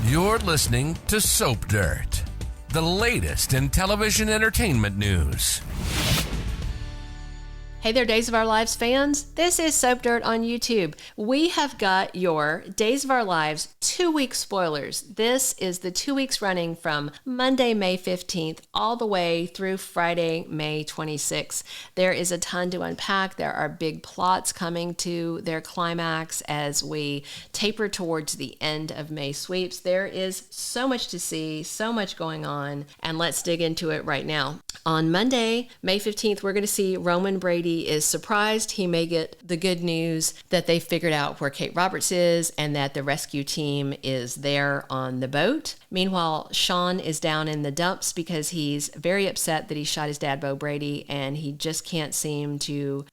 You're listening to Soap Dirt, the latest in television entertainment news. Hey there, Days of Our Lives fans. This is Soap Dirt on YouTube. We have got your Days of Our Lives 2-week spoilers. This is the 2 weeks running from Monday, May 15th, all the way through Friday, May 26th. There is a ton to unpack. There are big plots coming to their climax as we taper towards the end of May sweeps. There is so much to see, so much going on, and let's dig into it right now. On Monday, May 15th, we're going to see Roman Brady is surprised. He may get the good news that they figured out where Kate Roberts is and that the rescue team is there on the boat. Meanwhile, Shawn is down in the dumps because he's very upset that he shot his dad, Bo Brady, and he just can't seem to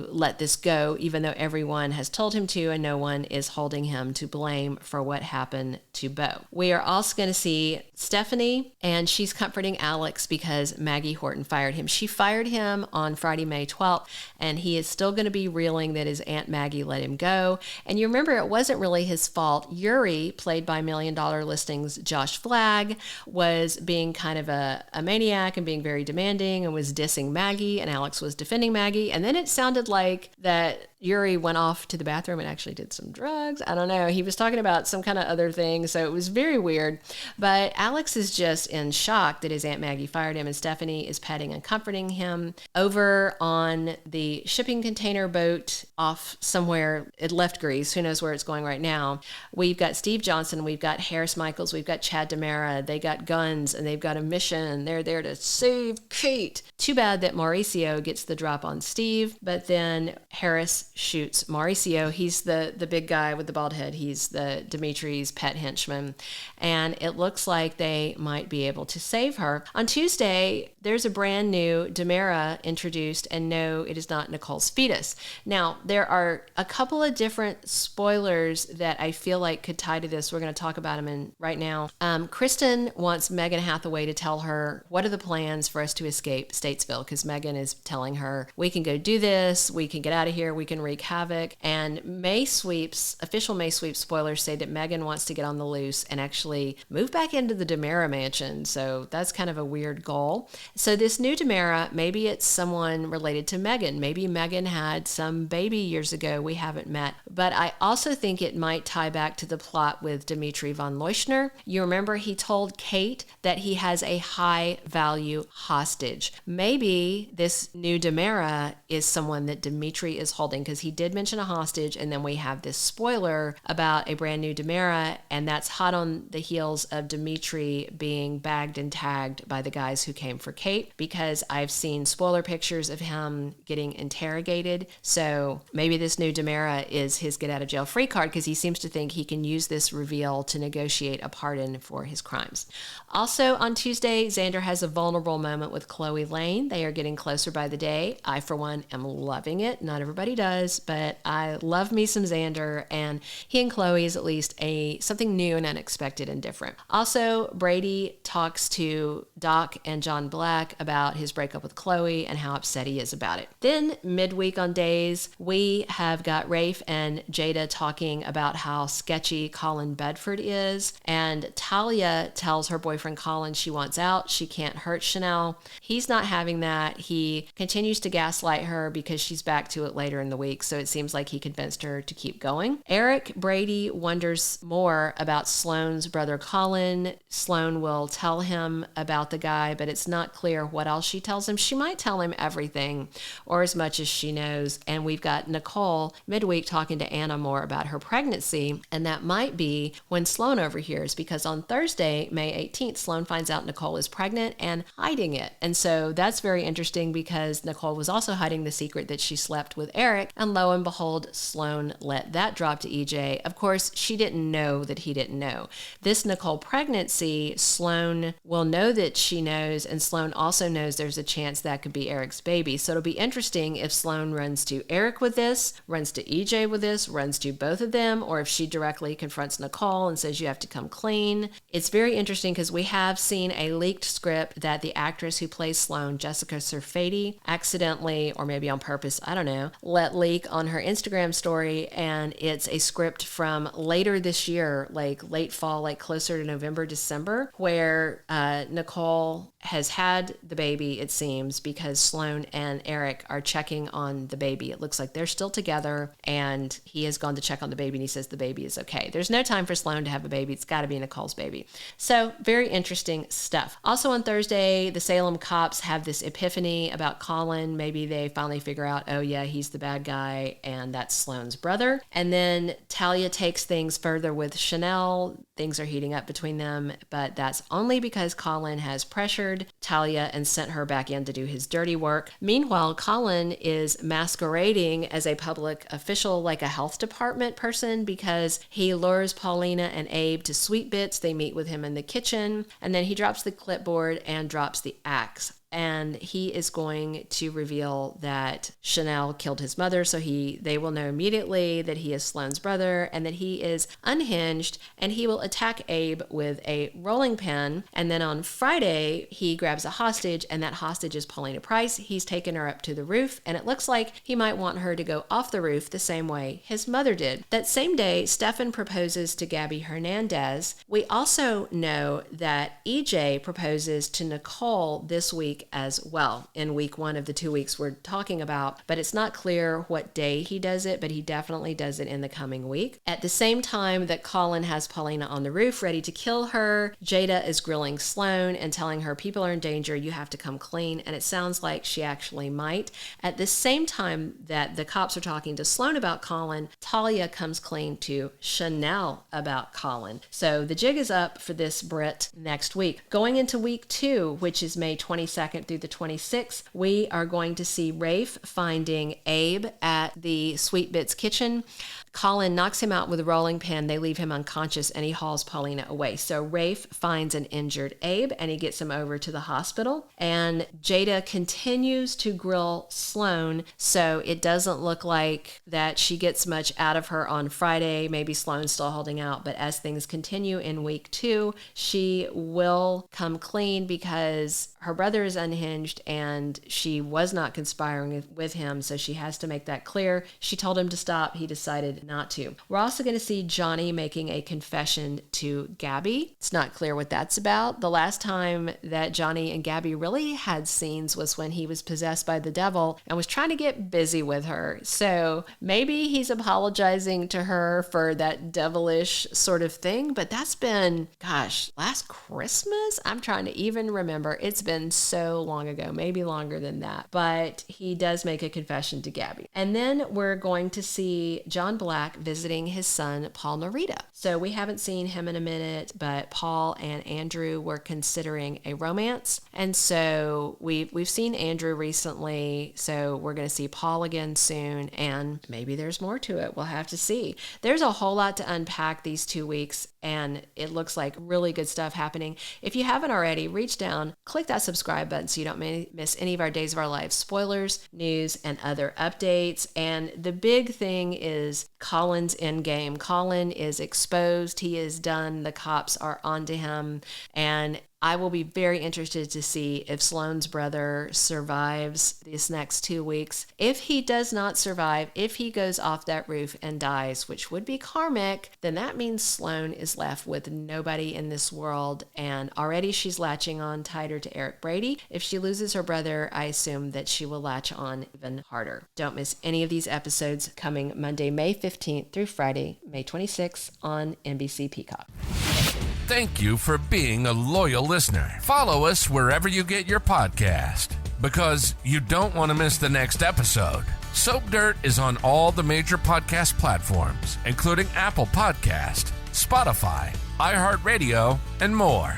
let this go, even though everyone has told him to and no one is holding him to blame for what happened to Bo. We are also going to see Stephanie, and she's comforting Alex because Maggie Horton fired him. She fired him on Friday, May 12th, and he is still going to be reeling that his Aunt Maggie let him go. And you remember it wasn't really his fault. Yuri, played by $1 Million Listings Josh Flagg, was being kind of a maniac and being very demanding and was dissing Maggie, and Alex was defending Maggie. And then it sounded like that Yuri went off to the bathroom and actually did some drugs. I don't know. He was talking about some kind of other thing, so it was very weird. But Alex is just in shock that his Aunt Maggie fired him, and Stephanie is petting and comforting him. Over on the shipping container boat off somewhere, it left Greece. Who knows where it's going right now? We've got Steve Johnson, we've got Harris Michaels, we've got Chad DiMera. They got guns and they've got a mission. They're there to save Kate. Too bad that Mauricio gets the drop on Steve, but then Harris shoots Mauricio. He's the big guy with the bald head. He's the Dimitri's pet henchman. And it looks like they might be able to save her. On Tuesday, there's a brand new DiMera introduced, and no, it is not Nicole's fetus. Now, there are a couple of different spoilers that I feel like could tie to this. We're going to talk about them right now. Kristen wants Megan Hathaway to tell her what are the plans for us to escape Statesville, because Megan is telling her, we can go do this, we can get out of here, we can wreak havoc. And May sweeps, official May sweeps spoilers say that Megan wants to get on the loose and actually move back into the DiMera mansion. So that's kind of a weird goal. So this new DiMera, maybe it's someone related to Megan. Maybe Megan had some baby years ago we haven't met. But I also think it might tie back to the plot with Dimitri von Leuschner. You remember he told Kate that he has a high value hostage. Maybe this new DiMera is someone that Dimitri is holding, because he did mention a hostage, and then we have this spoiler about a brand new DiMera, and that's hot on the heels of Dimitri being bagged and tagged by the guys who came for Kate, because I've seen spoiler pictures of him getting interrogated. So maybe this new DiMera is his get out of jail free card, because he seems to think he can use this reveal to negotiate a pardon for his crimes. Also on Tuesday, Xander has a vulnerable moment with Chloe Lane. They are getting closer by the day. I, for one, am loving it. Not everybody does, but I love me some Xander, and he and Chloe is at least something new and unexpected and different. Also, Brady talks to Doc and John Black about his breakup with Chloe and how upset he is about it. Then midweek on Days, we have got Rafe and Jada talking about how sketchy Colin Bedford is, and Talia tells her boyfriend Colin she wants out. She can't hurt Chanel. He's not having that. He continues to gaslight her because she's back to it later in the week, so it seems like he convinced her to keep going. Eric Brady wonders more about Sloan's brother Colin. Sloan will tell him about the guy, but it's not clear what else she tells him. She might tell him everything or as much as she knows. And we've got Nicole midweek talking to Anna more about her pregnancy, and that might be when Sloan overhears, because on Thursday, May 18th, Sloan finds out Nicole is pregnant and hiding it. And so that's very interesting, because Nicole was also hiding the secret that she slept with Eric, and lo and behold, Sloan let that drop to EJ. Of course, she didn't know that he didn't know. This Nicole pregnancy, Sloan will know that she knows, and Sloan also knows there's a chance that could be Eric's baby. So it'll be interesting if Sloan runs to Eric with this, runs to EJ with this, runs to both of them, or if she directly confronts Nicole and says, you have to come clean. It's very interesting because we have seen a leaked script that the actress who plays Sloan, Jessica Serfati, accidentally, or maybe on purpose, I don't know, let leak leak on her Instagram story, and it's a script from later this year, like late fall, like closer to November, December, where Nicole has had the baby, it seems, because Sloan and Eric are checking on the baby. It looks like they're still together, and he has gone to check on the baby, and he says the baby is okay. There's no time for Sloan to have a baby. It's got to be Nicole's baby. So very interesting stuff. Also on Thursday, the Salem cops have this epiphany about Colin. Maybe they finally figure out, oh yeah, he's the bad guy, and that's Sloan's brother. And then Talia takes things further with Chanel. Things are heating up between them, but that's only because Colin has pressured Talia and sent her back in to do his dirty work. Meanwhile, Colin is masquerading as a public official, like a health department person, because he lures Paulina and Abe to Sweet Bits. They meet with him in the kitchen, and then he drops the clipboard and drops the axe. And he is going to reveal that Chanel killed his mother, so they will know immediately that he is Sloan's brother and that he is unhinged, and he will attack Abe with a rolling pin. And then on Friday, he grabs a hostage, and that hostage is Paulina Price. He's taken her up to the roof, and it looks like he might want her to go off the roof the same way his mother did. That same day, Stefan proposes to Gabby Hernandez. We also know that EJ proposes to Nicole this week as well, in week 1 of the 2 weeks we're talking about, but it's not clear what day he does it, but he definitely does it in the coming week. At the same time that Colin has Paulina on the roof ready to kill her, Jada is grilling Sloan and telling her people are in danger, you have to come clean, and it sounds like she actually might. At the same time that the cops are talking to Sloan about Colin, Talia comes clean to Chanel about Colin. So the jig is up for this Brit next week. Going into week 2, which is May 22nd through the 26th, we are going to see Rafe finding Abe at the Sweet Bits kitchen. Colin knocks him out with a rolling pin. They leave him unconscious, and he hauls Paulina away. So Rafe finds an injured Abe, and he gets him over to the hospital. And Jada continues to grill Sloan, so it doesn't look like that she gets much out of her on Friday. Maybe Sloan's still holding out, but as things continue in week 2, she will come clean because her brother is unhinged, and she was not conspiring with him, so she has to make that clear. She told him to stop. He decided not to. We're also going to see Johnny making a confession to Gabby. It's not clear what that's about. The last time that Johnny and Gabby really had scenes was when he was possessed by the devil and was trying to get busy with her. So maybe he's apologizing to her for that devilish sort of thing, but that's been, last Christmas? I'm trying to even remember. It's been so long ago, maybe longer than that. But he does make a confession to Gabby. And then we're going to see John Black visiting his son, Paul Narita. So we haven't seen him in a minute, but Paul and Andrew were considering a romance. And so we've seen Andrew recently, so we're going to see Paul again soon, and maybe there's more to it. We'll have to see. There's a whole lot to unpack these 2 weeks, and it looks like really good stuff happening. If you haven't already, reach down, click that subscribe button so you don't miss any of our Days of Our Lives spoilers, news, and other updates. And the big thing is Colin's endgame. Colin is exposed. He is done. The cops are onto him. And I will be very interested to see if Sloan's brother survives these next 2 weeks. If he does not survive, if he goes off that roof and dies, which would be karmic, then that means Sloan is left with nobody in this world. And already she's latching on tighter to Eric Brady. If she loses her brother, I assume that she will latch on even harder. Don't miss any of these episodes coming Monday, May 15th through Friday, May 26th on NBC Peacock. Thank you for being a loyal listener. Follow us wherever you get your podcast, because you don't want to miss the next episode. Soap Dirt is on all the major podcast platforms, including Apple Podcast, Spotify, iHeartRadio, and more.